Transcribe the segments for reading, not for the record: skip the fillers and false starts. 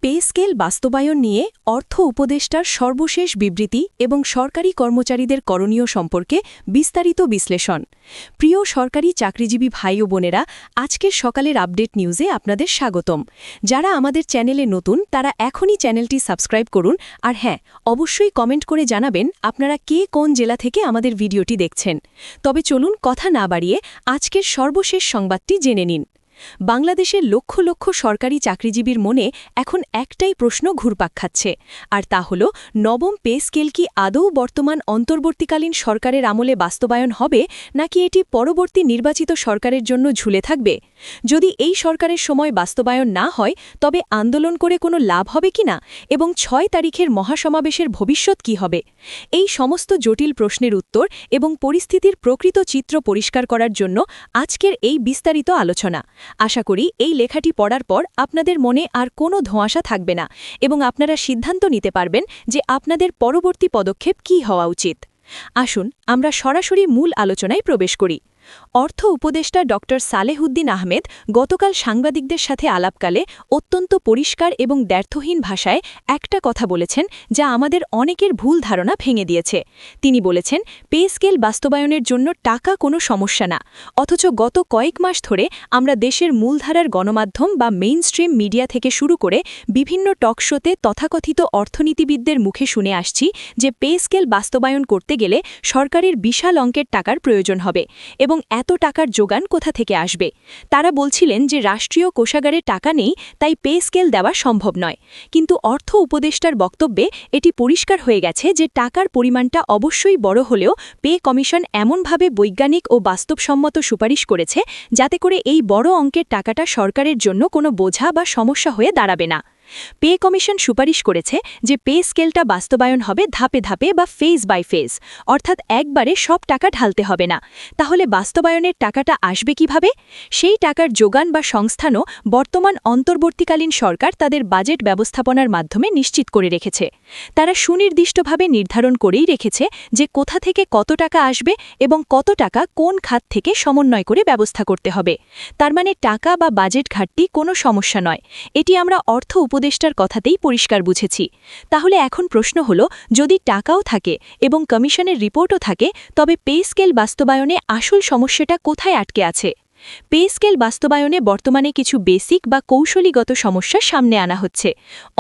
Pay scale বাস্তবায়ন নিয়ে অর্থ উপদেষ্টার সর্বশেষ বিবৃতি এবং সরকারি কর্মচারীদের করণীয় সম্পর্কে বিস্তারিত বিশ্লেষণ। প্রিয় সরকারি চাকরিজীবী ভাই ও বোনেরা, আজকের সকালের আপডেট নিউজে আপনাদের স্বাগতম। যারা আমাদের চ্যানেলে নতুন তারা এখনই চ্যানেলটি সাবস্ক্রাইব করুন, আর হ্যাঁ, অবশ্যই কমেন্ট করে জানাবেন আপনারা কে কোন জেলা থেকে আমাদের ভিডিওটি দেখছেন। তবে চলুন কথা না বাড়িয়ে আজকের সর্বশেষ সংবাদটি জেনে নিন। বাংলাদেশের লক্ষ লক্ষ সরকারি চাকরিজীবীর মনে এখন একটাই প্রশ্ন ঘুরপাক খাচ্ছে, আর তা হল নবম পে স্কেল কি আদৌ বর্তমান অন্তর্বর্তীকালীন সরকারের আমলে বাস্তবায়ন হবে, নাকি এটি পরবর্তী নির্বাচিত সরকারের জন্য ঝুলে থাকবে। যদি এই সরকারের সময় বাস্তবায়ন না হয় তবে আন্দোলন করে কোনো লাভ হবে কিনা, এবং ৬ তারিখের মহাসমাবেশের ভবিষ্যৎ কি হবে। এই সমস্ত জটিল প্রশ্নের উত্তর এবং পরিস্থিতির প্রকৃত চিত্র পরিষ্কার করার জন্য আজকের এই বিস্তারিত আলোচনা। আশা করি এই লেখাটি পড়ার পর আপনাদের মনে আর কোনো ধোঁয়াশা থাকবে না এবং আপনারা সিদ্ধান্ত নিতে পারবেন যে আপনাদের পরবর্তী পদক্ষেপ কী হওয়া উচিত। আসুন আমরা সরাসরি মূল আলোচনায় প্রবেশ করি। অর্থ উপদেষ্টা ড সালেহউদ্দিন আহমেদ গতকাল সাংবাদিকদের সাথে আলাপকালে অত্যন্ত পরিষ্কার এবং দ্ব্যর্থহীন ভাষায় একটা কথা বলেছেন, যা আমাদের অনেকের ভুল ধারণা ভেঙে দিয়েছে। তিনি বলেছেন, পে স্কেল বাস্তবায়নের জন্য টাকা কোনো সমস্যা না, অথচ গত কয়েক মাস ধরে আমরা দেশের মূলধারার গণমাধ্যম বা মেইনস্ট্রিম মিডিয়া থেকে শুরু করে বিভিন্ন টকশোতে তথাকথিত অর্থনীতিবিদদের মুখে শুনে আসছি যে পে স্কেল বাস্তবায়ন করতে গেলে সরকারের বিশাল অঙ্কের টাকার প্রয়োজন হবে এবং এত টাকার যোগান কোথা থেকে আসবে। তারা বলছিলেন যে রাষ্ট্রীয় কোষাগারে টাকা নেই, তাই পে স্কেল দেওয়া সম্ভব নয়। কিন্তু অর্থ উপদেষ্টার বক্তব্যে এটি পরিষ্কার হয়ে গেছে যে টাকার পরিমাণটা অবশ্যই বড় হলেও পে কমিশন এমনভাবে বৈজ্ঞানিক ও বাস্তবসম্মত সুপারিশ করেছে যাতে করে এই বড় অঙ্কের টাকাটা সরকারের জন্য কোনো বোঝা বা সমস্যা হয়ে দাঁড়াবে না। পে কমিশন সুপারিশ করেছে যে পে স্কেলটা বাস্তবায়ন হবে ধাপে ধাপে বা ফেজ বাই ফেজ, অর্থাৎ একবারে সব টাকা ঢালতে হবে না। তাহলে বাস্তবায়নের টাকাটা আসবে কিভাবে? সেই টাকার যোগান বা সংস্থানও বর্তমান অন্তর্বর্তীকালীন সরকার তাদের বাজেট ব্যবস্থাপনার মাধ্যমে নিশ্চিত করে রেখেছে। তারা সুনির্দিষ্টভাবে নির্ধারণ করেই রেখেছে যে কোথা থেকে কত টাকা আসবে এবং কত টাকা কোন খাত থেকে সমন্বয় করে ব্যবস্থা করতে হবে। তার মানে টাকা বা বাজেট ঘাটতি কোনো সমস্যা নয়। এটি আমরা অর্থ উপদেষ্টার কথাতেই পরিষ্কার বুঝেছি। তাহলে এখন প্রশ্ন হল, যদি টাকাও থাকে এবং কমিশনের রিপোর্টও থাকে, তবে পে স্কেল বাস্তবায়নে আসল সমস্যাটা কোথায় আটকে আছে? পে স্কেল বাস্তবায়নে বর্তমানে কিছু বেসিক বা কৌশলীগত সমস্যা সামনে আনা হচ্ছে।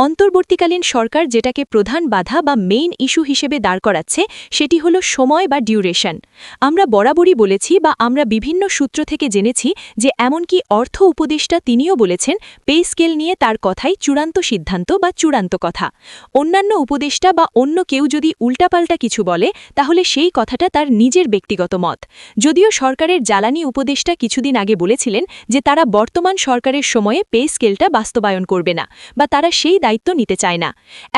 অন্তর্বর্তীকালীন সরকার যেটাকে প্রধান বাধা বা মেইন ইস্যু হিসেবে দাঁড় করাচ্ছে সেটি হলো সময় বা ডিউরেশন। আমরা বরাবরই বলেছি বা আমরা বিভিন্ন সূত্র থেকে জেনেছি যে এমনকি অর্থ উপদেষ্টা তিনিও বলেছেন পে স্কেল নিয়ে তার কথাই চূড়ান্ত সিদ্ধান্ত বা চূড়ান্ত কথা। অন্যান্য উপদেষ্টা বা অন্য কেউ যদি উল্টাপাল্টা কিছু বলে তাহলে সেই কথাটা তার নিজের ব্যক্তিগত মত। যদিও সরকারের জ্বালানি উপদেষ্টা কিছুদিন আগে বলেছিলেন যে তারা বর্তমান সরকারের সময়ে পে স্কেলটা বাস্তবায়ন করবে না বা তারা সেই দায়িত্ব নিতে চায় না।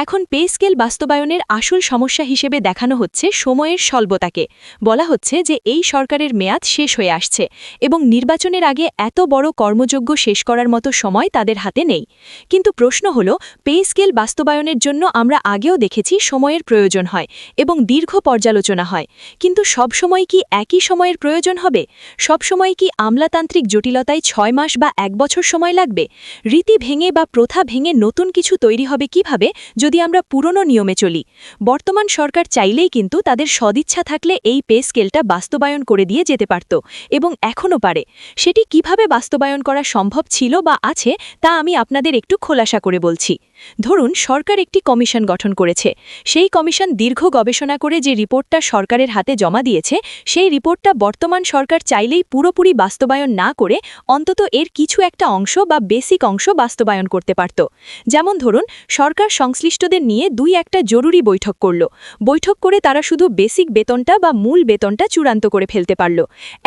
এখন পে স্কেল বাস্তবায়নের আসল সমস্যা হিসেবে দেখানো হচ্ছে সময়ের স্বল্পতাকে। বলা হচ্ছে যে এই সরকারের মেয়াদ শেষ হয়ে আসছে এবং নির্বাচনের আগে এত বড় কর্মযজ্ঞ শেষ করার মতো সময় তাদের হাতে নেই। কিন্তু প্রশ্ন হল, পে স্কেল বাস্তবায়নের জন্য আমরা আগেও দেখেছি সময়ের প্রয়োজন হয় এবং দীর্ঘ পর্যালোচনা হয়, কিন্তু সবসময় কি একই সময়ের প্রয়োজন হবে? সবসময় কি আমলাতান্ত্রিক জটিলতায় ৬ মাস বা ১ বছর সময় লাগবে? রীতি ভেঙে বা প্রথা ভেঙে নতুন কিছু তৈরি হবে কিভাবে যদি আমরা পুরনো নিয়মে চলি? বর্তমান সরকার চাইলেই কিন্তু তাদের সদিচ্ছা থাকলে এই পে স্কেলটা বাস্তবায়ন করে দিয়ে যেতে পারত এবং এখনও পারে। সেটি কিভাবে বাস্তবায়ন করা সম্ভব ছিল বা আছে তা আমি আপনাদের একটু খোলাসা করে বলছি। ধরুন, সরকার একটি কমিশন গঠন করেছে। সেই কমিশন দীর্ঘ গবেষণা করে যে রিপোর্টটা সরকারের হাতে জমা দিয়েছে, সেই রিপোর্টটা বর্তমান সরকার চাইলেই পুরোপুরি বাস্তবায়ন না করে অন্তত এর কিছু একটা অংশ বা বেসিক অংশ বাস্তবায়ন করতে পারত। যেমন ধরুন, সরকার সংশ্লিষ্টদের নিয়ে ২-১টা জরুরি বৈঠক করল। বৈঠক করে তারা শুধু বেসিক বেতনটা বা মূল বেতনটা চূড়ান্ত করে ফেলতে পারল।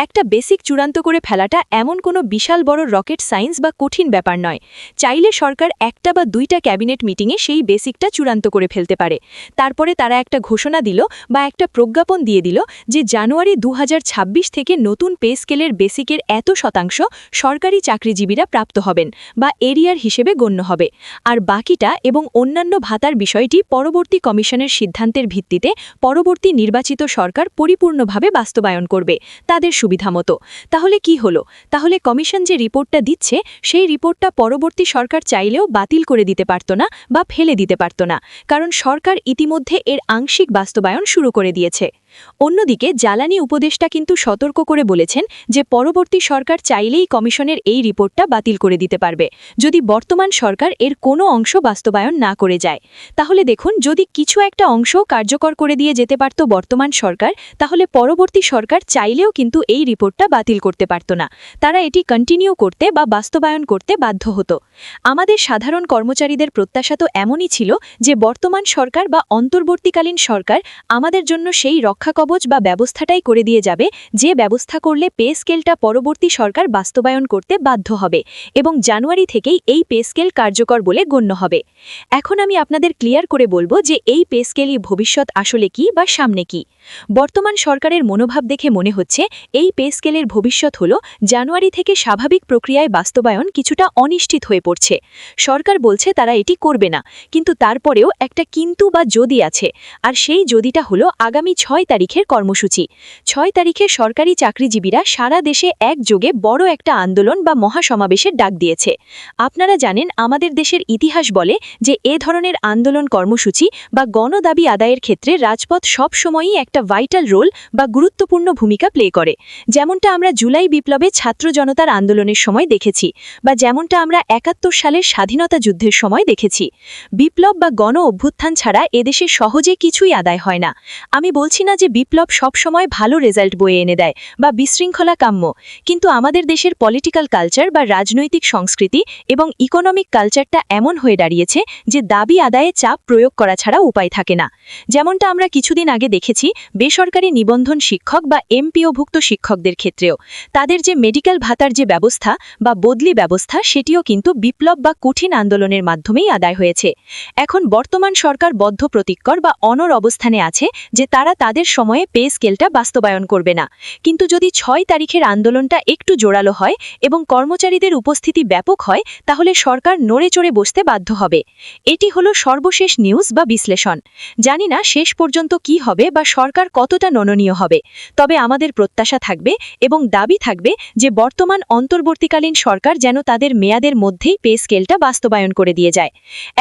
একটা বেসিক চূড়ান্ত করে ফেলাটা এমন কোনো বিশাল বড় রকেট সায়েন্স বা কঠিন ব্যাপার নয়। চাইলে সরকার একটা বা ২টা ক্যাবিনেট মিটিংয়ে সেই বেসিকটা চূড়ান্ত করে ফেলতে পারে। তারপরে তারা একটা ঘোষণা দিল বা একটা প্রজ্ঞাপন দিয়ে দিল যে জানুয়ারি ২০২৬ থেকে নতুন পে স্কেলের বেসিকের এত শতাংশ সরকারি চাকরিজীবীরা প্রাপ্ত হবেন বা এরিয়ার হিসেবে গণ্য হবে, আর বাকিটা এবং অন্যান্য ভাতার বিষয়টি পরবর্তী কমিশনের সিদ্ধান্তের ভিত্তিতে পরবর্তী নির্বাচিত সরকার পরিপূর্ণভাবে বাস্তবায়ন করবে তাদের সুবিধামতো। তাহলে কি হলো? তাহলে কমিশন যে রিপোর্টটা দিচ্ছে সেই রিপোর্টটা পরবর্তী সরকার চাইলেও বাতিল করে দিতে পারত পারত না বা ফেলে দিতে পারত না, কারণ সরকার ইতিমধ্যে এর আংশিক বাস্তবায়ন শুরু করে দিয়েছে। অন্যদিকে জ্বালানি উপদেষ্টা কিন্তু সতর্ক করে বলেছেন যে পরবর্তী সরকার চাইলেই কমিশনের এই রিপোর্টটা বাতিল করে দিতে পারবে, যদি বর্তমান সরকার এর কোনো অংশ বাস্তবায়ন না করে যায়। তাহলে দেখুন, যদি কিছু একটা অংশ কার্যকর করে দিয়ে যেতে পারত বর্তমান সরকার, তাহলে পরবর্তী সরকার চাইলেও কিন্তু এই রিপোর্টটা বাতিল করতে পারত না। তারা এটি কন্টিনিউ করতে বা বাস্তবায়ন করতে বাধ্য হতো। আমাদের সাধারণ কর্মচারীদের প্রত্যাশা তো এমনই ছিল যে বর্তমান সরকার বা অন্তর্বর্তীকালীন সরকার আমাদের জন্য সেই রক্ষাকবচ বা ব্যবস্থাটাই করে দিয়ে যাবে, যে ব্যবস্থা করলে পে স্কেলটা পরবর্তী সরকার বাস্তবায়ন করতে বাধ্য হবে এবং জানুয়ারি থেকেই এই পে স্কেল কার্যকর বলে গণ্য হবে। এখন আমি আপনাদের ক্লিয়ার করে বলবো যে এই পে স্কেলই ভবিষ্যৎ আসলে কি বা সামনে কি। বর্তমান সরকারের মনোভাব দেখে মনে হচ্ছে এই পে স্কেলের ভবিষ্যৎ হল জানুয়ারি থেকে স্বাভাবিক প্রক্রিয়ায় বাস্তবায়ন কিছুটা অনিশ্চিত হয়ে পড়ছে। সরকার বলছে তারা এটি করবে না, কিন্তু তারপরেও একটা কিন্তু বা যদি আছে, আর সেই যদিটা হলো আগামী 6 তারিখের কর্মসূচি। 6 তারিখে সরকারি চাকরিজীবীরা সারা দেশে একযোগে বড় একটা আন্দোলন বা মহাসমাবেশের ডাক দিয়েছে। আপনারা জানেন, আমাদের দেশের ইতিহাস বলে যে এ ধরনের আন্দোলন কর্মসূচি বা গণদাবি আদায়ের ক্ষেত্রে রাজপথ সবসময়ই একটা ভাইটাল রোল বা গুরুত্বপূর্ণ ভূমিকা প্লে করে। যেমনটা আমরা জুলাই বিপ্লবে ছাত্র জনতার আন্দোলনের সময় দেখেছি, বা যেমনটা আমরা ৭১ সালের স্বাধীনতা যুদ্ধের সময় দেখেছি। বিপ্লব বা গণ অভ্যুত্থান ছাড়া এদেশে সহজে কিছুই আদায় হয় না। আমি বলছি না যে বিপ্লব সবসময় ভালো রেজাল্ট বয়ে এনে দেয় বা বিশৃঙ্খলা কাম্য, কিন্তু আমাদের দেশের পলিটিক্যাল কালচার বা রাজনৈতিক সংস্কৃতি এবং ইকোনমিক কালচারটা এমন হয়ে দাঁড়িয়েছে যে দাবি আদায়ে চাপ প্রয়োগ করা ছাড়া উপায় থাকে না। যেমনটা আমরা কিছুদিন আগে দেখেছি বেসরকারি নিবন্ধন শিক্ষক বা এমপিওভুক্ত শিক্ষকদের ক্ষেত্রেও তাদের যে মেডিকেল ভাতার যে ব্যবস্থা বা বদলি ব্যবস্থা, সেটিও কিন্তু বিপ্লব বা কঠিন আন্দোলনের মাধ্যমেই আদায় হয়েছে। এখন বর্তমান সরকার বদ্ধপ্রতিজ্ঞর বা অনড় অবস্থানে আছে যে তারা তাদের সময়ে পে স্কেলটা বাস্তবায়ন করবে না। কিন্তু যদি 6 তারিখের আন্দোলনটা একটু জোরালো হয় এবং কর্মচারীদের উপস্থিতি ব্যাপক হয়, তাহলে সরকার নড়ে চড়ে বসতে বাধ্য হবে। এটি হলো সর্বশেষ নিউজ বা বিশ্লেষণ। জানি না শেষ পর্যন্ত কি হবে বা সরকার কতটা নমনীয় হবে, তবে আমাদের প্রত্যাশা থাকবে এবং দাবি থাকবে যে বর্তমান অন্তর্বর্তীকালীন সরকার যেন তাদের মেয়াদের মধ্যেই পে স্কেলটা বাস্তবায়ন করে দিয়ে যায়।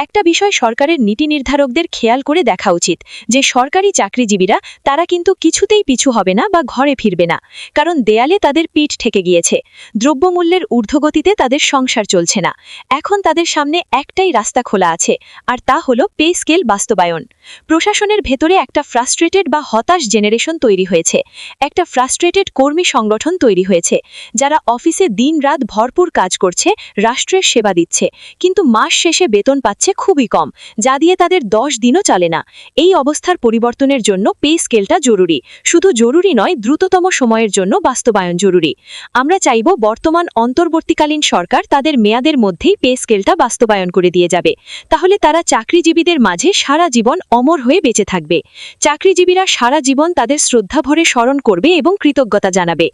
একটা বিষয় সরকারের নীতি নির্ধারকদের খেয়াল করে দেখা উচিত যে সরকারি চাকরিজীবীরা তারা কিন্তু কিছুতেই পিছু হবে না বা ঘরে ফিরবে না, কারণ দেয়ালে তাদের পিঠ ঠেকে গিয়েছে। দ্রব্যমূল্যের ঊর্ধ্বগতিতে তাদের সংসার চলছে না। এখন তাদের সামনে একটাই রাস্তা খোলা আছে, আর তা হলো পে স্কেল বাস্তবায়ন। প্রশাসনের ভেতরে একটা ফ্রাস্ট্রেটেড বা হতাশ জেনারেশন তৈরি হয়েছে, একটা ফ্রাস্ট্রেটেড কর্মী সংগঠন তৈরি হয়েছে, যারা অফিসে দিনরাত ভরপুর কাজ করছে, রাষ্ট্রের সেবা দিচ্ছে, কিন্তু মাস শেষে বেতন পাচ্ছে খুবই কম, যা দিয়ে তাদের 10 দিনও চলে না। এই অবস্থার পরিবর্তনের জন্য পে স্কেলটা জরুরি। শুধু জরুরি নয়, দ্রুততম সময়ের জন্য বাস্তবায়ন জরুরি। আমরা চাইব বর্তমান অন্তর্বর্তীকালীন সরকার তাদের মেয়াদের মধ্যেই পে স্কেলটা বাস্তবায়ন করে দিয়ে যাবে। তাহলে তারা চাকরিজীবীদের মাঝে সারা জীবন অমর হয়ে বেঁচে থাকবে। চাকরিজীবীরা সারা জীবন তাদের শ্রদ্ধাভরে স্মরণ করবে এবং কৃতজ্ঞতা জানাবে।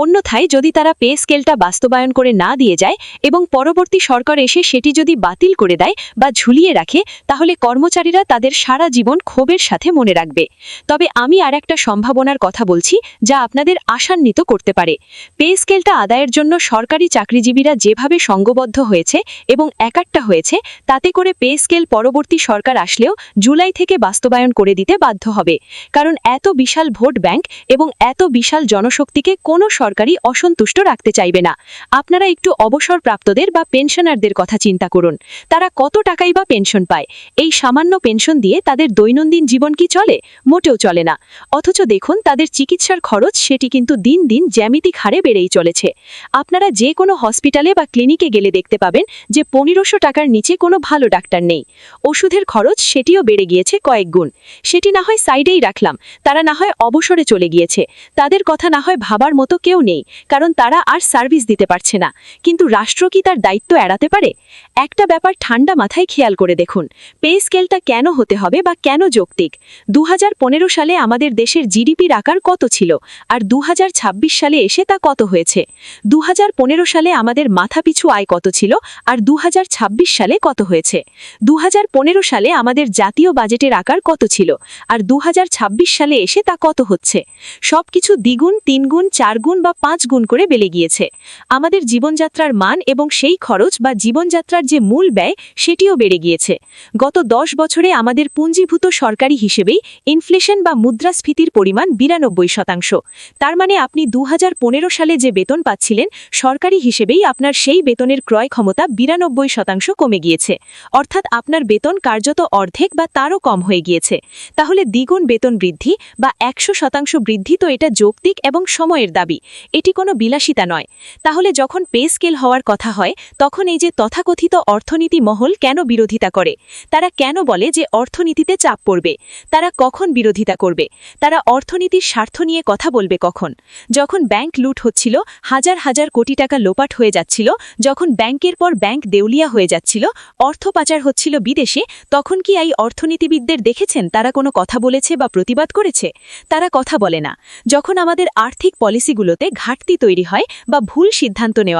অন্যথায় যদি তারা পে স্কেলটা বাস্তবায়ন করে না দিয়ে যায় এবং পরবর্তী সরকার এসে সেটি যদি বাতিল করে দেয় বা ঝুলিয়ে রাখে, তাহলে কর্মচারীরা তাদের সারা জীবন ক্ষোভের সাথে মনে রাখবে। তবে আমি আর একটা সম্ভাবনার কথা বলছি যা আপনাদের আশান্বিত করতে পারে। পে স্কেলটা আদায়ের জন্য সরকারি চাকরিজীবীরা যেভাবে সংঘবদ্ধ হয়েছে এবং একাট্টা হয়েছে, তাতে করে পে স্কেল পরবর্তী সরকার আসলেও জুলাই থেকে বাস্তবায়ন করে দিতে বাধ্য হবে। কারণ এত বিশাল ভোট ব্যাংক এবং এত বিশাল জনশক্তিকে কোনো সরকারই অসন্তুষ্ট রাখতে চাইবে না। আপনারা একটু অবসরপ্রাপ্তদের বা পেনশনারদের কথা চিন্তা করুন। তারা কত টাকাই বা পেনশন পায়? এই সামান্য পেনশন দিয়ে তাদের দৈনন্দিন জীবন কি চলে? মোটেও চলে না। অথচ দেখুন, তাদের চিকিৎসার খরচ সেটি কিন্তু দিন দিন জ্যামিতিক হারে বেড়েই চলেছে। আপনারা যে কোনো হসপিটালে বা ক্লিনিকে গেলে দেখতে পাবেন যে 1500 টাকার নিচে কোনো ভালো ডাক্তার নেই। ওষুধের খরচ সেটিও বেড়ে গিয়েছে কয়েক গুণ। সেটি না হয় সাইডেই রাখলাম, তারা না হয় অবসরে চলে গিয়েছে, তাদের কথা না হয় ভাবার মতো কেউ নেই, কারণ তারা আর সার্ভিস দিতে পারছে না। কিন্তু রাষ্ট্র কি তার দায়িত্ব এড়াতে পারে? একটা ব্যাপার ঠান্ডা মাথায় খেয়াল করে দেখুন, পে স্কেলটা কেন হতে হবে বা কেন যৌক্তিক। 2015 সালে আমাদের দেশের জিডিপির আকার কত ছিল আর 2026 সালে এসে তা কত হয়েছে 2015 সালে আমাদের মাথাপিছু আয় কত ছিল আর 2026 সালে কত হয়েছে 2015 সালে আমাদের জাতীয় বাজেটের আকার কত ছিল আর 2026 সালে এসে তা কত হচ্ছে সবকিছু দ্বিগুণ 3 গুণ 4 গুণ বা 5 গুণ করে বেড়ে গিয়েছে আমাদের জীবনযাত্রার মান এবং সেই খরচ বা জীবনযাত্রার যে মূল ব্যয় সেটিও বেড়ে গিয়েছে গত 10 বছরে আমাদের পুঞ্জীভূত সরকারি হিসেবেই ইনফ্লেশন বা মুদ্রাস্ফীতির পরিমাণ 92%। তার মানে আপনি 2015 সালে যে বেতন পাচ্ছিলেন সরকারি হিসেবেই আপনার সেই বেতনের ক্রয় ক্ষমতা 92% কমে গিয়েছে অর্থাৎ আপনার বেতন কার্যত অর্ধেক বা তারও কম হয়ে গিয়েছে তাহলে দ্বিগুণ বেতন বৃদ্ধি বা 100% বৃদ্ধি তো এটা যৌক্তিক এবং সময়ের দাবি এটি কোনো বিলাসিতা নয় তাহলে যখন পে স্কেল হওয়ার কথা হয় তখন এই যে তথাকথিত অর্থনীতি মহল কেন বিরোধিতা করে তারা কেন বলে যে অর্থনীতিতে চাপ পড়বে তারা কখন বিরোধিতা করবে তারা অর্থনীতির স্বার্থ নিয়ে কথা বলবে কখন যখন ব্যাংক লুট হচ্ছিল হাজার হাজার কোটি টাকা লোপাট হয়ে যাচ্ছিল যখন ব্যাংকের পর ব্যাংক দেউলিয়া হয়ে যাচ্ছিল অর্থ পাচার হচ্ছিল বিদেশে তখন কি এই অর্থনীতিবিদদের দেখেছেন তারা কোনো কথা বলেছে বা প্রতিবাদ করেছে তারা কথা বলে না যখন আমাদের আর্থিক পলিসিগুলোতে ঘাটতি তৈরি হয় বা ভুল সিদ্ধান্ত নেওয়া